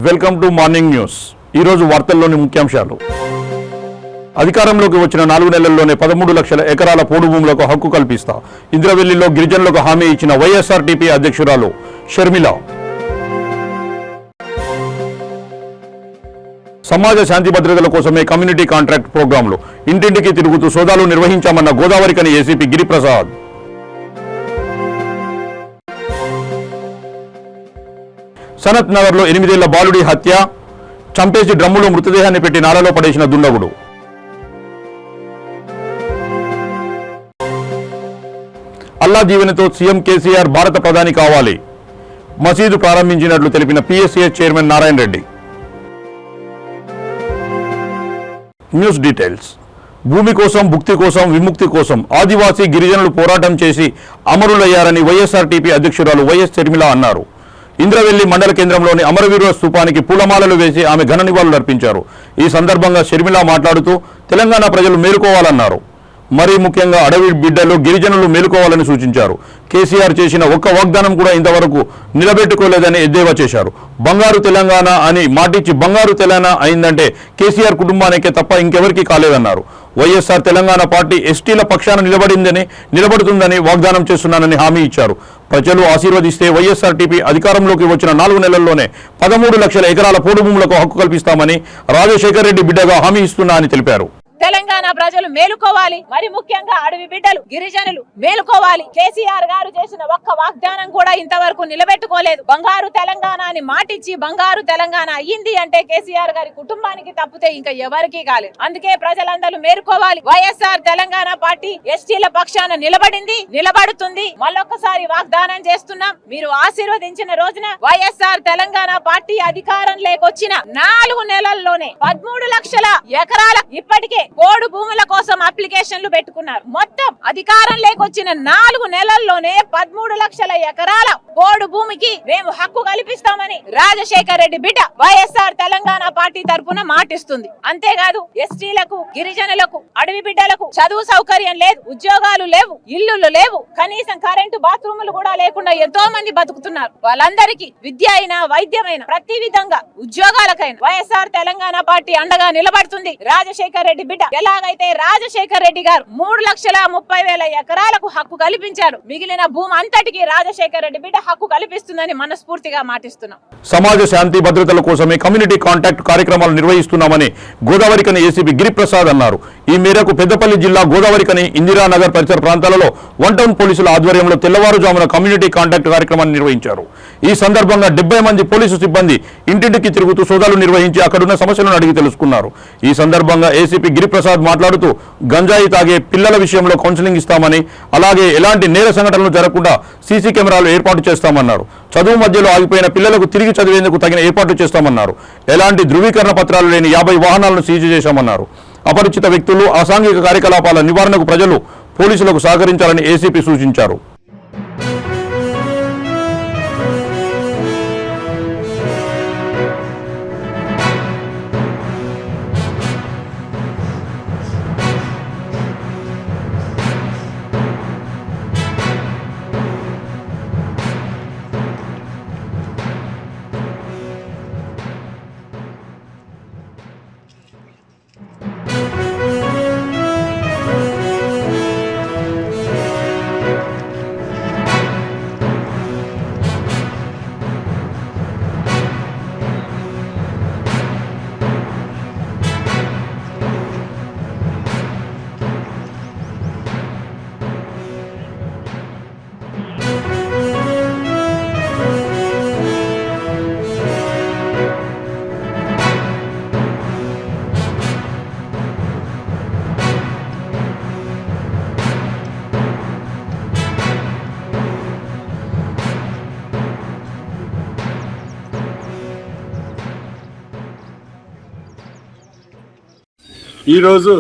Welcome to morning news. ఈరోజు వార్తల్లోని ముఖ్యాంశాలు. అధికారంలోకి వచ్చిన 4 నెలల్లోనే 13 లక్షల ఎకరాల పోడు భూములకు హక్కు కల్పిస్తా. ఇంద్రవెల్లిలో గిరిజనులకు హామీ ఇచ్చిన వైఎస్ఆర్టీపీ అధ్యక్షురాలు షర్మిల. సమాజ శాంతి భద్రతల కోసమే కమ్యూనిటీ కాంట్రాక్ట్ ప్రోగ్రాంలు ఇంటింటికి తిరుగుతూ సోదాలు నిర్వహించామన్న గోదావరికని ఏసీపీ గిరిప్రసాద్. సనత్ నగర్లో 8 ఏళ్ల బాలుడి హత్య, చంపేసి డ్రమ్ములో మృతదేహాన్ని పెట్టి నాలలో పడేసిన దుండగుడు. అల్లా దీవెనతో సీఎం కేసీఆర్ భారత ప్రధాని కావాలి. మసీదు ప్రారంభించినట్లు తెలిపిన PSCS chairman Narayana Reddy. News details. భూమి కోసం, భుక్తి కోసం, విముక్తి కోసం ఆదివాసీ గిరిజనులు పోరాటం చేసి అమరులయ్యారని వైఎస్ఆర్టీపీ అధ్యక్షురాలు వైఎస్ షర్మిల అన్నారు. ఇంద్రవెల్లి మండల కేంద్రంలోని అమరవీరుల స్తూపానికి పూలమాలలు వేసి ఆమె ఘన నివాళులు అర్పించారు. ఈ సందర్భంగా షర్మిల మాట్లాడుతూ తెలంగాణ ప్రజలు మేలుకోవాలన్నారు. మరీ ముఖ్యంగా అడవి బిడ్డలు, గిరిజనులు మేలుకోవాలని సూచించారు. కేసీఆర్ చేసిన ఒక్క వాగ్దానం కూడా ఇంతవరకు నిలబెట్టుకోలేదని ఎద్దేవా చేశారు. బంగారు తెలంగాణ అని మాటిచ్చి బంగారు తెలంగాణ అయిందంటే కేసీఆర్ కుటుంబానికే తప్ప ఇంకెవరికీ కాలేదన్నారు. వైఎస్ఆర్ తెలంగాణ పార్టీ ఎస్టీల పక్షాన నిలబడుతుందని వాగ్దానం చేస్తున్నానని హామీ ఇచ్చారు. ప్రజలు ఆశీర్వదిస్తే వైఎస్ఆర్టీపీ అధికారంలోకి వచ్చిన 4 నెలల్లోనే 13 లక్షల ఎకరాల పోడు భూములకు హక్కు కల్పిస్తామని రాజశేఖర్ రెడ్డి బిడ్డగా హామీ ఇస్తున్నా అని తెలిపారు. తెలంగాణ ప్రజలు మేలుకోవాలి, మరి ముఖ్యంగా అడవి బిడ్డలు, గిరిజనులు మేలుకోవాలి. కేసీఆర్ గారు చేసిన ఒక్క వాగ్దానం కూడా ఇంతవరకు నిలబెట్టుకోలేదు. బంగారు తెలంగాణ అని మాటిచ్చి బంగారు తెలంగాణ అయ్యింది అంటే కేసీఆర్ గారి కుటుంబానికి తప్పితే ఇంకా ఎవరికీ కాలేదు. అందుకే ప్రజలందరూ మేలుకోవాలి. వైఎస్ఆర్ తెలంగాణ పార్టీ ఎస్టీల పక్షాన నిలబడింది, నిలబడుతుంది. మళ్ళొక్కసారి వాగ్దానం చేస్తున్నాం, మీరు ఆశీర్వదించిన రోజున వైఎస్ఆర్ తెలంగాణ పార్టీ అధికారం లేకొచ్చిన 4 నెలల్లోనే 13 లక్షల ఎకరాల ఇప్పటికే పోడు భూముల కోసం అప్లికేషన్లు పెట్టుకున్నారు. మొత్తం అధికారం లేకొచ్చిన 4 నెలల్లోనే 13 లక్షల ఎకరాల పోడు భూమికి మేము హక్కు కల్పిస్తామని రాజశేఖర్ రెడ్డి బిడ్డ వైఎస్ఆర్ తెలంగాణ పార్టీ తరఫున మాటిస్తుంది. అంతేకాదు ఎస్టీలకు, గిరిజనులకు, అడవి బిడ్డలకు చదువు సౌకర్యం లేదు, ఉద్యోగాలు లేవు, ఇల్లులు లేవు, కనీసం కరెంటు బాత్రూములు కూడా లేకుండా ఎంతో మంది బతుకుతున్నారు. వాళ్ళందరికీ విద్య అయినా, వైద్యమైన, ప్రతి విధంగా ఉద్యోగాలకైనా వైఎస్ఆర్ తెలంగాణ పార్టీ అండగా నిలబడుతుంది. రాజశేఖర్ రెడ్డి బిడ్డ ఎలాగైతే రాజశేఖర్ రెడ్డి గారు 3,30,000 ఎకరాలకు హక్కు కల్పించారు, మిగిలిన భూమి అంతటికి రాజశేఖర్ రెడ్డి బిడ్డ హక్కు కల్పిస్తుందని మనస్ఫూర్తిగా మాటిస్తున్నాం. సమాజ శాంతి భద్రతల కోసమే కమ్యూనిటీ కాంటాక్ట్ కార్యక్రమాలు నిర్వహిస్తున్నామని గోదావరికని ఏసీపీ గిరిప్రసాద్ అన్నారు. ఈ మేరకు పెద్దపల్లి జిల్లా గోదావరికని, ఇందిరానగర్ పరిసర ప్రాంతాలలో 1 టౌన్ పోలీసుల ఆధ్వర్యంలో తెల్లవారుజామున కమ్యూనిటీ కాంటాక్ట్ కార్యక్రమాన్ని నిర్వహించారు. ఈ సందర్భంగా 70 మంది పోలీసు సిబ్బంది ఇంటింటికి తిరుగుతూ సోదాలు నిర్వహించి అక్కడున్న సమస్యలను అడిగి తెలుసుకున్నారు. ఈ సందర్భంగా ఏసీపీ గిరిప్రసాద్ మాట్లాడుతూ గంజాయి తాగే పిల్లల విషయంలో కౌన్సిలింగ్ ఇస్తామని, అలాగే ఎలాంటి నేర సంఘటనలు జరగకుండా సీసీ కెమెరాలు ఏర్పాటు చేస్తామన్నారు. చదువు మధ్యలో ఆగిపోయిన పిల్లలకు తిరిగి చదివేందుకు తగిన ఏర్పాట్లు చేస్తామన్నారు. ఎలాంటి ధృవీకరణ పత్రాలు లేని 50 వాహనాలను సీజ్ చేశామన్నారు. అపరిచిత వ్యక్తులు, అసాంఘిక కార్యకలాపాల నివారణకు ప్రజలు పోలీసులకు సహకరించాలని ఏసీపీ సూచించారు. ఈరోజు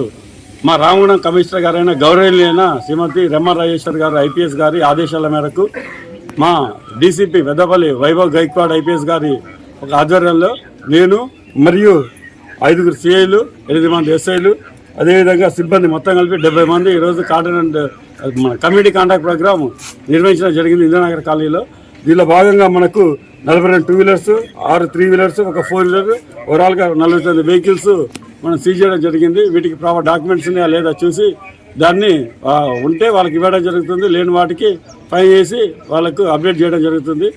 మా రామగుండం కమిషనర్ గారైన గౌరవనీయులైన శ్రీమతి రెమ్మ రాజేశ్వర్ గారు ఐపీఎస్ గారి ఆదేశాల మేరకు మా డీసీపీ పెద్దపల్లి వైభవ్ గైక్వాడ్ ఐపీఎస్ గారి ఒక ఆధ్వర్యంలో నేను మరియు 5 సిఐలు, 8 మంది ఎస్ఐలు, అదేవిధంగా సిబ్బంది మొత్తం కలిపి 70 మంది ఈరోజు కమ్యూనిటీ కాంటాక్ట్ ప్రోగ్రామ్ నిర్వహించడం జరిగింది ఇంద్రనగర్ కాలనీలో. దీనిలో భాగంగా మనకు 42 2 వీలర్స్, 6 3 వీలర్స్, ఒక 4 వీలర్, ఓవరాల్గా 49 వెహికల్స్ మనం సీజ్ చేయడం జరిగింది. వీటికి ప్రాపర్ డాక్యుమెంట్స్ ఉన్నాయా లేదా చూసి దాన్ని ఉంటే వాళ్ళకి ఇవ్వడం జరుగుతుంది, లేని వాటికి ఫైన్ చేసి వాళ్ళకు అప్డేట్ చేయడం జరుగుతుంది.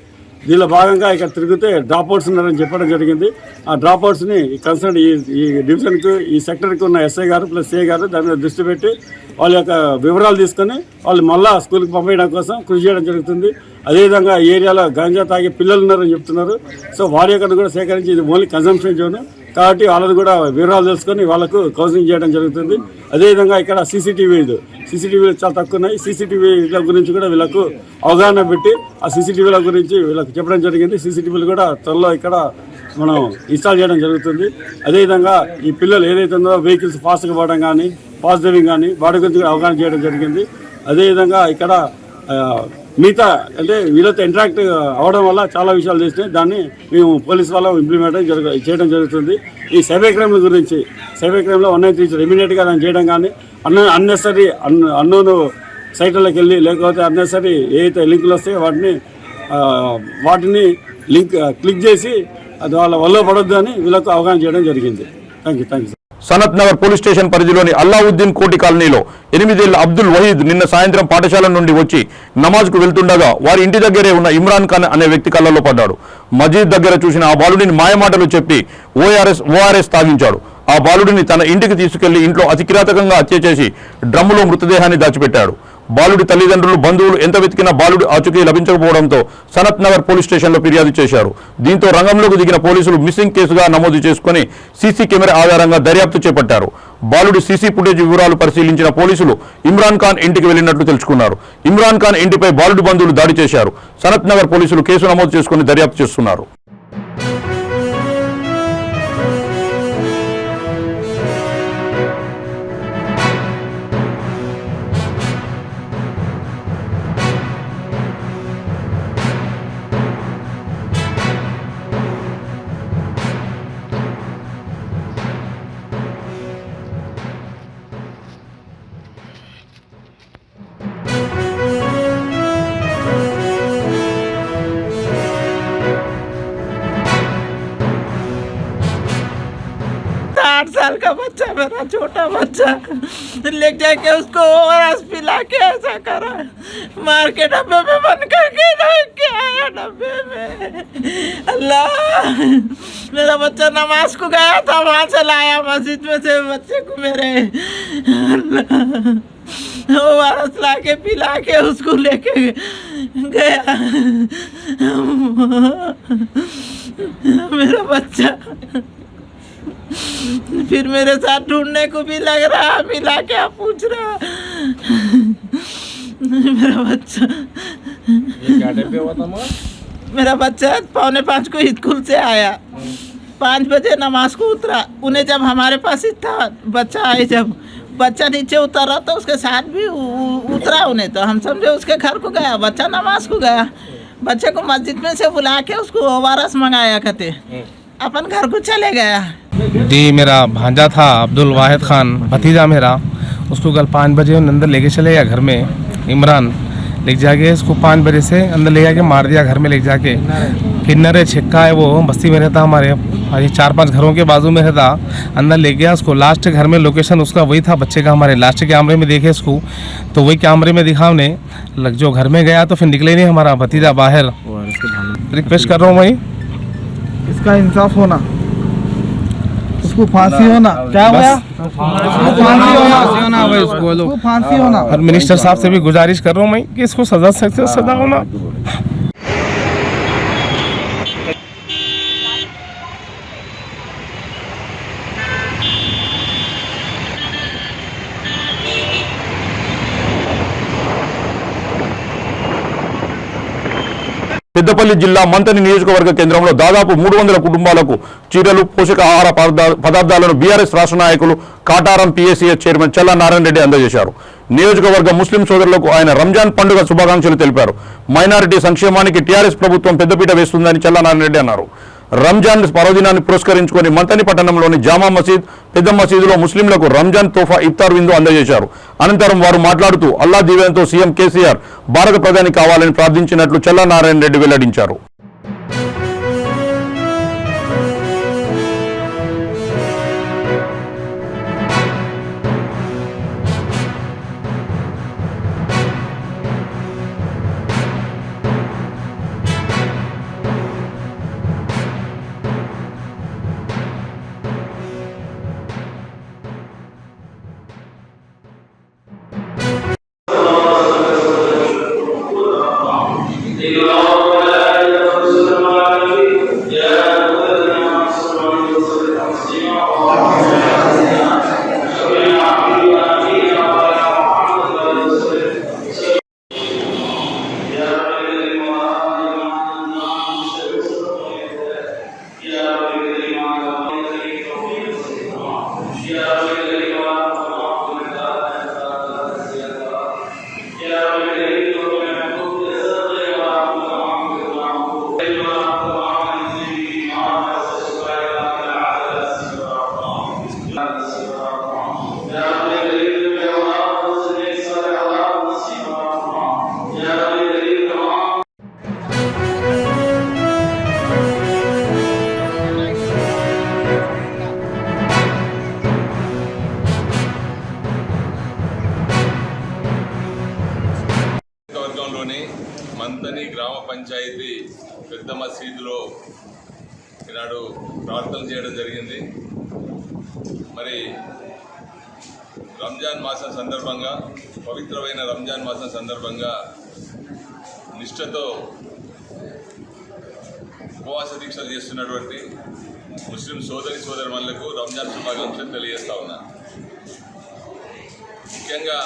దీనిలో భాగంగా ఇక్కడ తిరిగితే డ్రాప్ అవుట్స్ ఉన్నారని చెప్పడం జరిగింది. ఆ డ్రాప్ అవుట్స్ని కన్సర్న్ ఈ డివిజన్కు, ఈ సెక్టర్కి ఉన్న ఎస్ఐ గారు ప్లస్ సిఐ గారు దాని మీద దృష్టి పెట్టి వాళ్ళ యొక్క వివరాలు తీసుకొని వాళ్ళు మళ్ళా స్కూల్కి పంపించడం కోసం కృషి చేయడం జరుగుతుంది. అదేవిధంగా ఈ ఏరియాలో గంజా తాగే పిల్లలు ఉన్నారని చెప్తున్నారు. సో వారి యొక్క కూడా సేకరించి ఇది ఓన్లీ కన్సంప్షన్ జోన్ కాబట్టి వాళ్ళది కూడా వివరాలు తెలుసుకొని వాళ్ళకు కౌన్సిలింగ్ చేయడం జరుగుతుంది. అదేవిధంగా ఇక్కడ సీసీటీవీలు చాలా తక్కువ ఉన్నాయి. సీసీటీవీల గురించి కూడా వీళ్ళకు అవగాహన పెట్టి ఆ సీసీటీవీల గురించి వీళ్ళకి చెప్పడం జరిగింది. సీసీటీవీలు కూడా త్వరలో ఇక్కడ మనం ఇన్స్టాల్ చేయడం జరుగుతుంది. అదేవిధంగా ఈ పిల్లలు ఏదైతే ఉందో వెహికల్స్ ఫాస్ట్గా పోవడం కానీ, ఫాస్ట్ డ్రైవింగ్ కానీ వాటి గురించి కూడా అవగాహన చేయడం జరిగింది. అదేవిధంగా ఇక్కడ మిగతా అంటే వీళ్ళతో ఇంటరాక్ట్ అవ్వడం వల్ల చాలా విషయాలు తెలిసినాయి. దాన్ని మేము పోలీస్ వాళ్ళ ఇంప్లిమెంట్ చేయడం జరుగుతుంది. ఈ సైబర్ క్రైమ్ గురించి సైబర్ క్రైమ్లో 193 ఇమీడియట్గా దాన్ని చేయడం కానీ, అన్నెసరీ అన్నోను సైట్లకు వెళ్ళి లేకపోతే అన్నెసరీ ఏదైతే లింకులు వస్తాయో వాటిని లింక్ క్లిక్ చేసి అది వాళ్ళ వల్ల పడొద్దు అని వీళ్ళకు అవగాహన చేయడం జరిగింది. Thank you. Sanath Nagar police station పరిధిలోని అల్లావుద్దీన్ కోటి కాలనీలో 8 ఏళ్ల అబ్దుల్ వహీద్ నిన్న సాయంత్రం పాఠశాల నుండి వచ్చి నమాజ్కు వెళ్తుండగా వారి ఇంటి దగ్గరే ఉన్న ఇమ్రాన్ ఖాన్ అనే వ్యక్తి కళ్ళలో పడ్డాడు. మజీద్ దగ్గర చూసిన ఆ బాలుడిని మాయమాటలు చెప్పి ఓఆర్ఎస్ తాగించాడు. ఆ బాలుడిని తన ఇంటికి తీసుకెళ్లి ఇంట్లో అతి కిరాతకంగా హత్య చేసి డ్రమ్ములో మృతదేహాన్ని దాచిపెట్టాడు. బాలుడి తల్లిదండ్రులు, బంధువులు ఎంత వెతికినా బాలుడి ఆచూకీ లభించకపోవడంతో సనత్ నగర్ పోలీస్ స్టేషన్లో ఫిర్యాదు చేశారు. దీంతో రంగంలోకి దిగిన పోలీసులు మిస్సింగ్ కేసుగా నమోదు చేసుకుని సీసీ కెమెరా ఆధారంగా దర్యాప్తు చేపట్టారు. బాలుడి సీసీ ఫుటేజ్ వివరాలు పరిశీలించిన పోలీసులు ఇమ్రాన్ ఖాన్ ఇంటికి వెళ్లినట్లు తెలుసుకున్నారు. ఇమ్రాన్ ఖాన్ ఇంటిపై బాలుడి బంధువులు దాడి చేశారు. సనత్ నగర్ పోలీసులు కేసు నమోదు చేసుకుని దర్యాప్తు చేస్తున్నారు. आठ साल का बच्चा, मेरा छोटा बच्चा, ले जाके उसको ओआरएस पिला के ऐसा करा, मार के डब्बे में बंद करके रख के आया डब्बे में। अल्लाह, मेरा बच्चा नमाज को गया था, वहाँ से लाया मस्जिद में से बच्चे को मेरे। ओआरएस ला के पिला के उसको लेके गया मेरा बच्चा। फिर मेरे साथ ढूंढने को भी लग रहा, मिला क्या पूछ रहा। मेरा बच्चा क्या टाइम पे हुआ था? मेरा बच्चा 4:45 को स्कूल से आया, 5 बजे नमाज को उतरा। उन्हें जब हमारे पास ही था बच्चा आए, जब बच्चा नीचे उतरा तो उसके साथ भी उतरा उन्हें, तो हम समझे उसके घर को गया, बच्चा नमाज को गया। बच्चे को मस्जिद में से बुला के उसको ओआरएस मंगाया करते, अपन घर को चले गया। जी, मेरा भांजा था अब्दुल वाहिद खान, भतीजा मेरा, उसको कल 5 बजे अंदर लेके चले गया घर में। इमरान ले जाके उसको 5 बजे से अंदर ले जाके मार दिया घर में ले जाके। किन्नरे छिक्का है, वो बस्ती में रहता हमारे, 4-5 घरों के बाजू में रहता। अंदर ले गया उसको, लास्ट घर में लोकेशन उसका वही था बच्चे का, हमारे लास्ट कैमरे में देखे उसको, तो वही कैमरे में दिखा उन्हें। जो घर में गया तो फिर निकले नहीं हमारा भतीजा बाहर। रिक्वेस्ट कर रहा हूँ भाई, इसका इंसाफ होना, उसको फांसी होना। क्या हुआ? उसको फांसी होना। और मिनिस्टर साहब से भी गुजारिश कर रहा हूँ मैं कि इसको सजा से सजा होना। పెద్దపల్లి జిల్లా మంతని నియోజకవర్గ కేంద్రంలో దాదాపు 300 కుటుంబాలకు చీరలు, పోషకాహార పదార్థాలను బీఆర్ఎస్ రాష్ట్ర నాయకులు కాటారం పిఎస్సిఎస్ చైర్మన్ చల్లా నారాయణ రెడ్డి అందజేశారు. నియోజకవర్గ ముస్లిం సోదరులకు ఆయన రంజాన్ పండుగ శుభాకాంక్షలు తెలిపారు. మైనారిటీ సంక్షేమానికి టీఆర్ఎస్ ప్రభుత్వం పెద్దపీట వేస్తుందని చల్లా నారాయణ రెడ్డి అన్నారు. రంజాన్ పర్వదినాన్ని పురస్కరించుకొని మంతని పట్టణంలోని జామా మసీద్, పెద్ద మసీదులో ముస్లింలకు రంజాన్ తోఫా ఇఫ్తార్ విందు అందజేశారు. అనంతరం వారు మాట్లాడుతూ అల్లా దీవెనతో సీఎం కేసీఆర్ భారత ప్రధాని కావాలని ప్రార్థించినట్లు చల్లా నారాయణ రెడ్డి వెల్లడించారు. వర్గంలోని మంతని గ్రామ పంచాయతీ పెద్ద మసీదులో ఈనాడు ప్రార్థనలు చేయడం జరిగింది. మరి రంజాన్ మాసం సందర్భంగా, పవిత్రమైన రంజాన్ మాసం సందర్భంగా నిష్ఠతో ఉపవాస దీక్షలు చేస్తున్నటువంటి ముస్లిం సోదరిమణులకు రంజాన్ శుభాకాంక్షలు తెలియజేస్తా ఉన్నాను. ముఖ్యంగా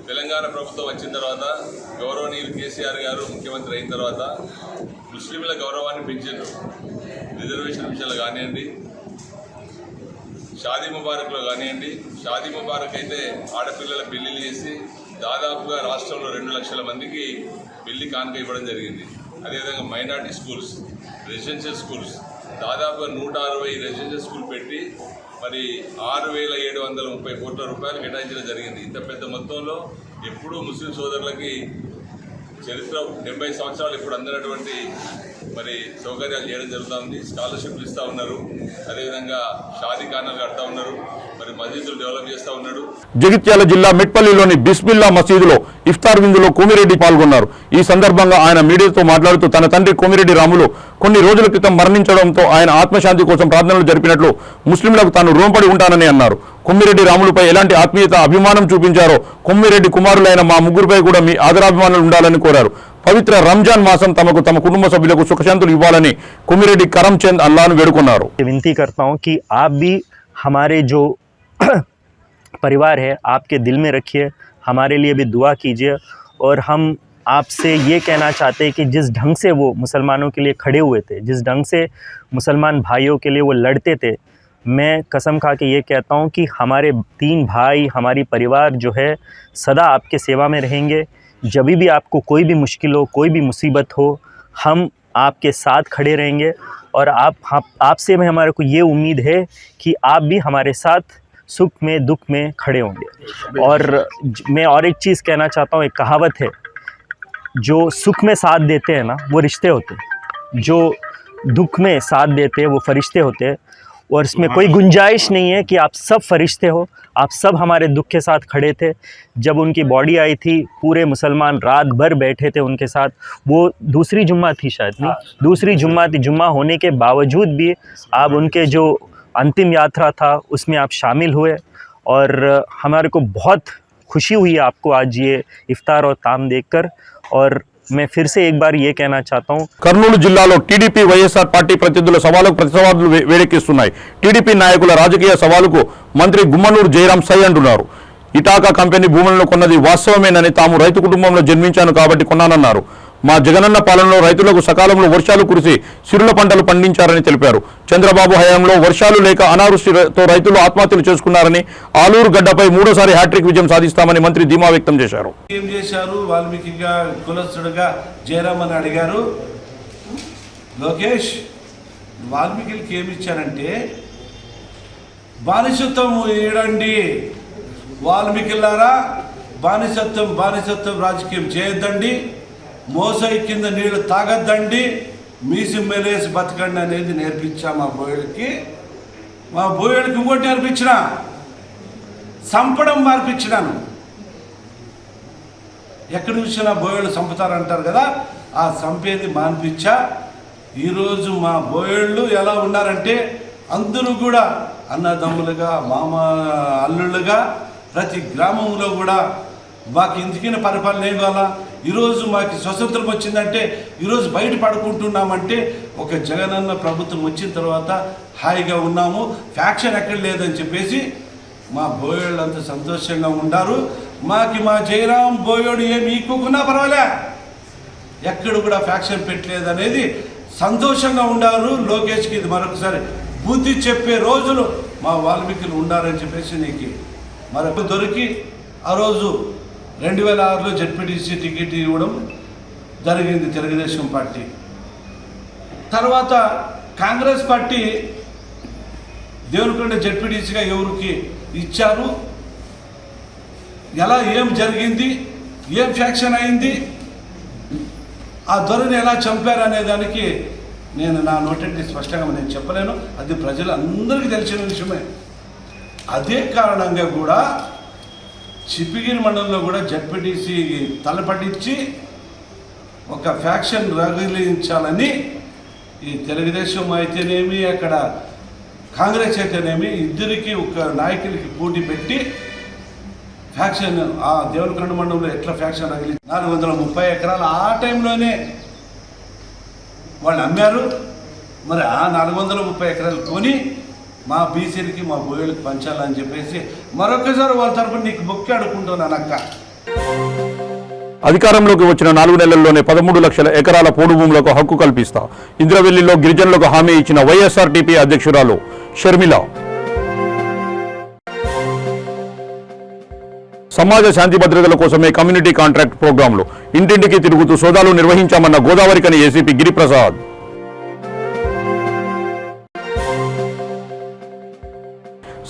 తెలంగాణ ప్రభుత్వం వచ్చిన తర్వాత గౌరవనీయులు కేసీఆర్ గారు ముఖ్యమంత్రి అయిన తర్వాత ముస్లింల గౌరవాన్ని పెంచారు. రిజర్వేషన్ విషయాలు కానివ్వండి, షాదీ ముబారక్లో కానివ్వండి. షాదీ ముబారక్ అయితే ఆడపిల్లల పెళ్లిళ్ళు చేసి దాదాపుగా రాష్ట్రంలో 2 లక్షల మందికి పెళ్లి కానుక ఇవ్వడం జరిగింది. అదేవిధంగా మైనార్టీ స్కూల్స్, రెసిడెన్షియల్ స్కూల్స్ దాదాపుగా 160 రెసిడెన్షియల్ స్కూల్ పెట్టి మరి 6,730 కోట్ల రూపాయలు కేటాయించడం జరిగింది. ఇంత పెద్ద మొత్తంలో ఎప్పుడూ ముస్లిం సోదరులకి చరిత్ర 70 సంవత్సరాలు ఇప్పుడు అందనటువంటి మరి సౌకర్యాలు చేయడం జరుగుతుంది. స్కాలర్షిప్లు ఇస్తూ ఉన్నారు, అదేవిధంగా షాదీ ఖానాలు కడతా ఉన్నారు, మరి మసీదులు డెవలప్ చేస్తూ ఉన్నాడు. జగిత్యాల జిల్లా మెట్పల్లిలోని బిస్మిల్లా మసీదులో ఇఫ్తార్ విందులో కోమిరెడ్డి పాల్గొన్నారు. ఈ సందర్భంగా ఆయన మీడియాతో మాట్లాడుతూ తన తండ్రి కోమిరెడ్డి రాములు కొన్ని రోజుల క్రితం మరణించడంతో ఆయన ఆత్మశాంతి కోసం ప్రార్థనలు జరిపినట్లు ముస్లింలకు తాను రుణపడి ఉంటానని అన్నారు. కొమ్మిరెడ్డి రాములపై ఎలాంటి ఆత్మీయత, అభిమానం చూపించారో కొమ్మిరెడ్డి కుమారులైన మా ముగ్గురుపై కూడా మీ ఆదరాభిమానాలు ఉండాలని కోరారు. పవిత్ర రంజాన్ మాసం తమకు తమ కుటుంబ సభ్యులకు సుఖశాంతులు ఇవ్వాలని కొమ్మిరెడ్డి కరంచంద్ అల్లాను వేడుకున్నారు. विनती करता हूं कि आप भी हमारे जो परिवार है आपके दिल में रखिए, हमारे लिए भी दुआ कीजिए। और हम आपसे ये कहना चाहते हैं कि जिस ढंग से वो मुसलमानों के लिए खड़े हुए थे, जिस ढंग से मुसलमान भाइयों के लिए वो लड़ते थे, मैं कसम खा के ये कहता हूँ कि हमारे 3 भाई, हमारी परिवार जो है सदा आपके सेवा में रहेंगे। जब भी आपको कोई भी मुश्किल हो, कोई भी मुसीबत हो, हम आपके साथ खड़े रहेंगे। और आपसे में हमारे को ये उम्मीद है कि आप भी हमारे साथ सुख में दुख में खड़े होंगे। और मैं और एक चीज़ कहना चाहता हूँ, एक कहावत है, जो सुख में साथ देते हैं ना वो रिश्ते होते हैं, जो दुख में साथ देते हैं वो फरिश्ते होते हैं। और इसमें कोई गुंजाइश नहीं है कि आप सब फरिश्ते हो, आप सब हमारे दुख के साथ खड़े थे। जब उनकी बॉडी आई थी पूरे मुसलमान रात भर बैठे थे उनके साथ। वो दूसरी जुम्मा थी शायद, नहीं दूसरी जुम्मा थी। जुम्मा होने के बावजूद भी आप उनके जो अंतिम यात्रा था उसमें आप शामिल हुए। और हमारे को बहुत खुशी हुई आपको आज ये इफ्तार और ताम देखकर। और मैं फिर से एक बार ये कहना चाहता हूँ, కర్నూలు జిల్లాలో టీడీపీ వైఎస్ఆర్ పార్టీ ప్రతినిధుల సవాలుకు ప్రతిసవాలు వేడెక్కిస్తున్నాయి. టీడీపీ నాయకుల రాజకీయ సవాలుకు మంత్రి గుమ్మనూరు జయరాం సై అంటున్నారు. ఇటాకా కంపెనీ భూములను కొన్నది వాస్తవమేనని, తాము రైతు కుటుంబంలో జన్మించాను కాబట్టి కొన్నానన్నారు. మా జగనన్న పాలనలో రైతులకు సకాలంలో వర్షాలు కురిసి సిరుల పంటలు పండించారని తెలిపారు. చంద్రబాబు హయాంలో వర్షాలు లేక అనావృష్టితో రైతులు ఆత్మహత్యలు చేసుకున్నారని, ఆలూరు గడ్డపై 3వ హ్యాట్రిక్ విజయం సాధిస్తామని మంత్రి ధీమా వ్యక్తం చేశారు. ఏం చేశారు వాల్మీకిగా కులస్తుడుగా జయరాం అని అడిగారు. లోకేష్, వాల్మీకి ఏమి ఇచ్చారంటే బానిసత్వం ఏడండి, వాల్మీకిలారా బానిసత్వం రాజకీయం చేయొద్దండి, మోసై కింద నీళ్లు తాగద్దండి, మీసి మెలేసి బతకండి అనేది నేర్పించా మా బోయలకి. ఇంకోటి నేర్పించిన, సంపడం మార్పించినాను. ఎక్కడి చూసినా బోయలు చంపుతారంటారు కదా, ఆ చంపేది మాన్పించా. ఈరోజు మా బోయళ్ళు ఎలా ఉన్నారంటే అందరూ కూడా అన్నదమ్ములుగా, మామ అల్లుళ్ళుగా ప్రతి గ్రామంలో కూడా మాకు ఇందుకైనా పరిపాలన ఏం కావాలా. ఈరోజు మాకు స్వతంత్రం వచ్చిందంటే, ఈరోజు బయట పడుకుంటున్నామంటే ఒక జగనన్న ప్రభుత్వం వచ్చిన తర్వాత హాయిగా ఉన్నాము, ఫ్యాక్షన్ ఎక్కడ లేదని చెప్పేసి మా బోయోళ్ళంతా సంతోషంగా ఉన్నారు. మా జయరాం బోయోడు ఏమి ఈక్కున్నా పర్వాలే, ఎక్కడ కూడా ఫ్యాక్షన్ పెట్టలేదు అనేది సంతోషంగా ఉండారు. లోకేష్కి ఇది మరొకసారి బుద్ధి చెప్పే రోజులు మా వాల్మీకులు ఉండారని చెప్పేసి నీకు మరొక దొరికి ఆ రోజు 2006లో జెడ్పీటీసీ టికెట్ ఇవ్వడం జరిగింది తెలుగుదేశం పార్టీ. తర్వాత కాంగ్రెస్ పార్టీ దేవరకొండ జెడ్పీటీసీగా ఎవరికి ఇచ్చారు, ఎలా ఏం జరిగింది, ఏం ఫ్యాక్షన్ అయింది, ఆ దొరని ఎలా చంపారు అనే దానికి నేను నా నోటెట్టి స్పష్టంగా నేను చెప్పలేను. అది ప్రజలందరికీ తెలిసిన విషయమే. అదే కారణంగా కూడా చిప్పిగిరి మండలంలో కూడా జెడ్పీటీసీ తలపట్టించి ఒక ఫ్యాక్షన్ రగిలించాలని ఈ తెలుగుదేశం అయితేనేమి అక్కడ కాంగ్రెస్ అయితేనేమి ఇద్దరికి ఒక నాయకులకి పోటీ పెట్టి ఫ్యాక్షన్ ఆ దేవరకొండ మండలంలో ఎట్లా ఫ్యాక్షన్ రగిలి 430 ఎకరాలు ఆ టైంలోనే వాళ్ళు అమ్మారు. మరి ఆ 430 ఎకరాలు కొని మా బీసీలకి మా బోయలకు పంచాలని చెప్పేసి మరొకసారి వాళ్ళ తరపున నీకు మొక్కి అడుక్కుంటున్నాను అక్క. అధికారంలోకి వచ్చిన 4 నెలల్లోనే 13 లక్షల ఎకరాల పోడు భూములకు హక్కు కల్పిస్తా ఇంద్రవెల్లిలో గిరిజనులకు హామీ ఇచ్చిన వైఎస్ఆర్టీపీ అధ్యక్షురాలు షర్మిల. సమాజ శాంతి భద్రతల కోసమే కమ్యూనిటీ కాంట్రాక్ట్ ప్రోగ్రాంలు ఇంటింటికి తిరుగుతూ సోదాలు నిర్వహించామన్న గోదావరికని ఏసీపీ గిరిప్రసాద్.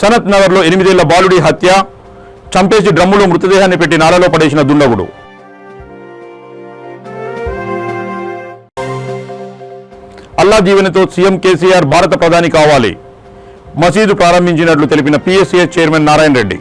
సనత్ నగర్లో 8 ఏళ్ల బాలుడి హత్య, చంపేసి డ్రమ్ములో మృతదేహాన్ని పెట్టి నాలలో పడేసిన దుండగుడు. అల్లా దీవెనతో సీఎం కేసీఆర్ భారత ప్రధాని కావాలి, మసీదు ప్రారంభించినట్లు తెలిపిన పీఎస్సీఎస్ చైర్మన్ నారాయణ రెడ్డి.